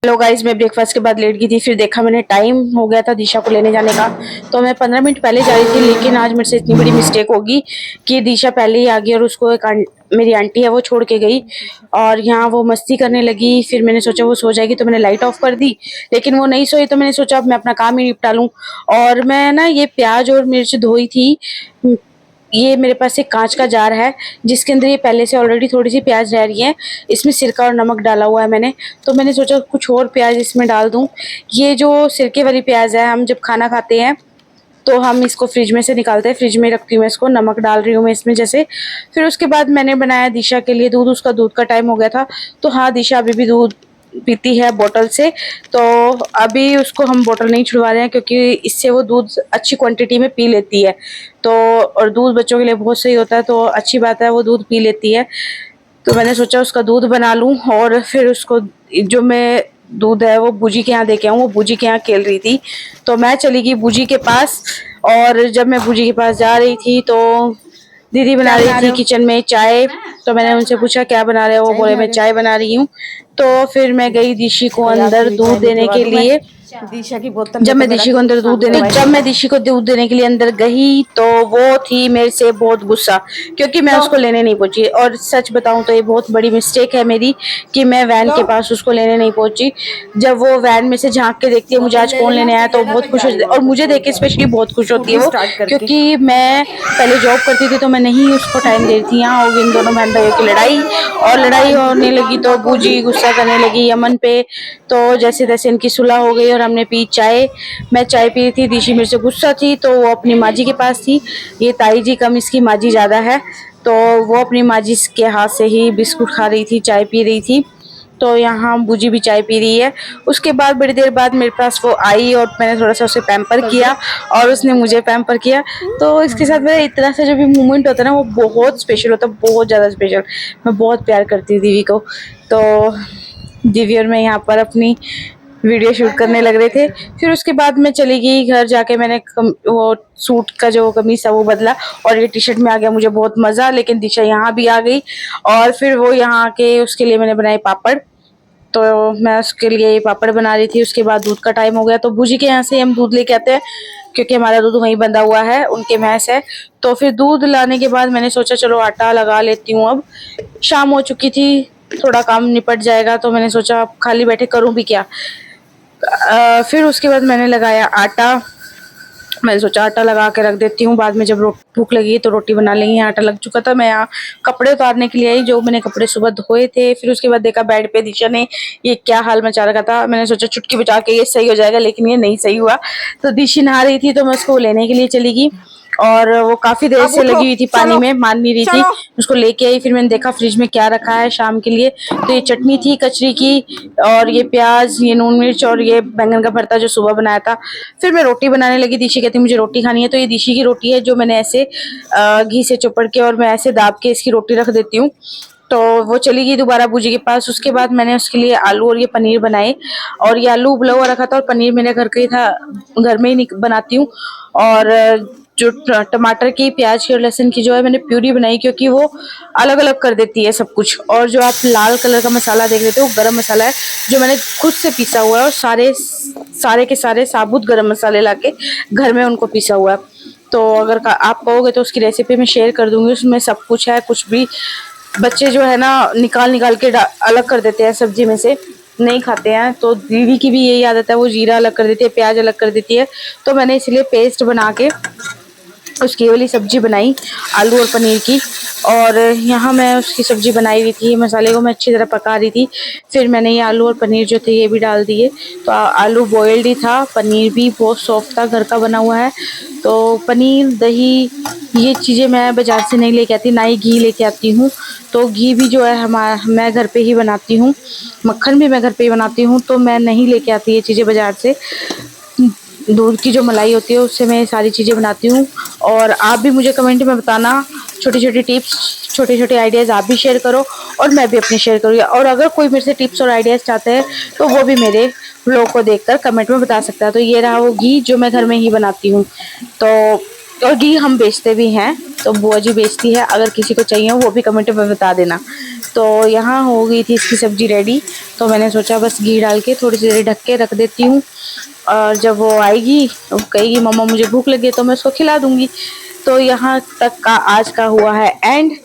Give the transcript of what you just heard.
Hello guys, मैं breakfast के बाद लेट गई थी। फिर देखा मैंने टाइम हो गया था दिशा को लेने जाने का, तो मैं 15 मिनट पहले जा रही थी। लेकिन आज मेरे से इतनी बड़ी मिस्टेक होगी कि दिशा पहले ही आ गई और उसको एक मेरी आंटी है वो छोड़ के गई और यहाँ वो मस्ती करने लगी। फिर मैंने सोचा वो सो जाएगी तो मैंने लाइट ऑफ कर दी, लेकिन वो नहीं सोई। तो मैंने सोचा अब मैं अपना काम ही निपटा लूँ। और मैं ना ये प्याज और मिर्च धोई थी। ये मेरे पास एक कांच का जार है जिसके अंदर ये पहले से ऑलरेडी थोड़ी सी प्याज रह रही है। इसमें सिरका और नमक डाला हुआ है मैंने, तो मैंने सोचा कुछ और प्याज इसमें डाल दूं। ये जो सिरके वाली प्याज है, हम जब खाना खाते हैं तो हम इसको फ्रिज में से निकालते हैं। फ्रिज में रखती हूँ मैं इसको, नमक डाल रही हूँ मैं इसमें जैसे। फिर उसके बाद मैंने बनाया दिशा के लिए दूध। उसका दूध का टाइम हो गया था, तो हाँ दिशा अभी भी दूध पीती है बोतल से। तो अभी उसको हम बोतल नहीं छुड़वा रहे हैं क्योंकि इससे वो दूध अच्छी क्वांटिटी में पी लेती है। तो और दूध बच्चों के लिए बहुत सही होता है, तो अच्छी बात है वो दूध पी लेती है। तो मैंने सोचा उसका दूध बना लूं और फिर उसको जो मैं दूध है वो बूजी के यहाँ दे के आऊँ। वो बूजी के यहाँ खेल रही थी, तो मैं चली गई बूजी के पास। और जब मैं बूजी के पास जा रही थी तो दीदी बना रही थी किचन में चाय। तो मैंने उनसे पूछा क्या बना रहे हो, वो बोले मैं चाय बना रही हूँ। तो फिर मैं गई दिशी को अंदर दूध देने के लिए। दिशा की बोतल जब मैं दिशी को अंदर दूध देने के लिए अंदर गई तो वो थी मेरे से बहुत गुस्सा, क्योंकि मैं उसको लेने नहीं पहुंची। और सच बताऊं तो ये बहुत बड़ी मिस्टेक है मेरी कि मैं वैन के पास उसको लेने नहीं पहुंची। जब वो वैन में से झांक के देखती है मुझे आज कौन लेने आया, तो बहुत खुश होती है। और मुझे देख के स्पेशली बहुत खुश होती है वो, क्योंकि मैं पहले जॉब करती थी तो मैं नहीं उसको टाइम दे रही थी। यहाँ होगी इन दोनों बहन भाइयों की लड़ाई, और लड़ाई होने लगी तो बूजी गुस्सा करने लगी यमन पे। तो जैसे तैसे इनकी सुलह हो गई और हमने पी चाय। मैं चाय पी रही थी, दिशी मेरे से गुस्सा थी तो वो अपनी माजी के पास थी। ये ताई जी कम, इसकी माजी ज्यादा है। तो वो अपनी माजी के हाथ से ही बिस्कुट खा रही थी, चाय पी रही थी। तो यहाँ बूजी भी चाय पी रही है। उसके बाद बड़ी देर बाद मेरे पास वो आई और मैंने थोड़ा सा उसे पैम्पर किया और उसने मुझे पैम्पर किया। तो इसके साथ मेरा इतना सा जो भी मोमेंट होता है ना वो बहुत स्पेशल होता है, बहुत ज़्यादा स्पेशल। मैं बहुत प्यार करती हूँ दीदी को। तो दीदी और मैं यहाँ पर अपनी वीडियो शूट करने लग रहे थे। फिर उसके बाद मैं चली गई घर। जाके मैंने वो सूट का जो कमीज था वो बदला और ये टी शर्ट में आ गया मुझे बहुत मज़ा। लेकिन दिशा यहाँ भी आ गई और फिर वो यहाँ आके उसके लिए मैंने बनाए पापड़। तो मैं उसके लिए पापड़ बना रही थी। उसके बाद दूध का टाइम हो गया, तो बूजी के यहाँ से हम दूध लेके आते हैं क्योंकि हमारा दूध वहीं बंधा हुआ है, उनके भैंस है। तो फिर दूध लाने के बाद मैंने सोचा चलो आटा लगा लेती हूँ। अब शाम हो चुकी थी, थोड़ा काम निपट जाएगा, तो मैंने सोचा अब खाली बैठे करूँ भी क्या। फिर उसके बाद मैंने लगाया आटा। मैंने सोचा आटा लगा के रख देती हूँ, बाद में जब भूख लगी तो रोटी बना लेंगे। आटा लग चुका था। मैं यहाँ कपड़े उतारने के लिए आई, जो मैंने कपड़े सुबह धोए थे। फिर उसके बाद देखा बेड पे दिशा ने ये क्या हाल मचा रखा था। मैंने सोचा चुटकी बचा के ये सही हो जाएगा, लेकिन ये नहीं सही हुआ। तो दिशी नहा रही थी तो मैं उसको लेने के लिए चली गई और वो काफी देर से लगी हुई थी पानी में, मान नहीं रही थी। उसको लेके आई। फिर मैंने देखा फ्रिज में क्या रखा है शाम के लिए। तो ये चटनी थी कचरी की और ये प्याज, ये नून मिर्च और ये बैंगन का भरता जो सुबह बनाया था। फिर मैं रोटी बनाने लगी। दिशी कहती मुझे रोटी खानी है, तो ये दिशी की रोटी है जो मैंने ऐसे घी से चुपड़ के और मैं ऐसे दाब के इसकी रोटी रख देती हूँ। तो वो चली गई दोबारा बूजी के पास। उसके बाद मैंने उसके लिए आलू और ये पनीर बनाए। और ये आलू उबला हुआ रखा था और पनीर मेरे घर का ही था, घर में ही बनाती हूँ। और जो टमाटर की, प्याज की और लहसुन की जो है मैंने प्यूरी बनाई, क्योंकि वो अलग अलग कर देती है सब कुछ। और जो आप लाल कलर का मसाला देख रहे थे वो गरम मसाला है जो मैंने खुद से पीसा हुआ है, और सारे के सारे साबुत गरम मसाले लाके घर में उनको पीसा हुआ है। तो अगर आप कहोगे तो उसकी रेसिपी मैं शेयर कर दूंगी, उसमें सब कुछ है। कुछ भी बच्चे जो है ना निकाल के अलग कर देते हैं, सब्जी में से नहीं खाते हैं। तो दीदी की भी यही आदत है, वो जीरा अलग कर देती है, प्याज अलग कर देती है। तो मैंने इसलिए पेस्ट बना के उसकी वाली सब्जी बनाई, आलू और पनीर की। और यहाँ मैं उसकी सब्जी बनाई हुई थी, मसाले को मैं अच्छी तरह पका रही थी। फिर मैंने ये आलू और पनीर जो थे ये भी डाल दिए। तो आलू बॉयल्ड ही था, पनीर भी बहुत सॉफ्ट था, घर का बना हुआ है। तो पनीर, दही, ये चीज़ें मैं बाज़ार से नहीं लेके आती, ना ही घी लेके आती हूँ। तो घी भी जो है मैं घर पे ही बनाती हूँ, मक्खन भी मैं घर पे ही बनाती हूँ। तो मैं नहीं लेके आती ये चीज़ें बाज़ार से। दूध की जो मलाई होती है उससे मैं सारी चीज़ें बनाती हूँ। और आप भी मुझे कमेंट में बताना, छोटी छोटी टिप्स, छोटे छोटे आइडियाज़ आप भी शेयर करो और मैं भी अपने शेयर करूँगी। और अगर कोई मेरे से टिप्स और आइडियाज़ चाहते हैं तो वो भी मेरे व्लॉग को देखकर कमेंट में बता सकता है। तो ये रहा वो घी जो मैं घर में ही बनाती हूँ। तो और घी हम बेचते भी हैं, तो बुआ जी बेचती है, अगर किसी को चाहिए वो भी कमेंट में बता देना। तो यहाँ हो गई थी इसकी सब्जी रेडी, तो मैंने सोचा बस घी डाल के थोड़ी सी देर ढक के रख देती हूँ, और जब वो आएगी तो कहेगी मम्मा मुझे भूख लगी है, तो मैं उसको खिला दूँगी। तो यहाँ तक का आज का हुआ है एंड।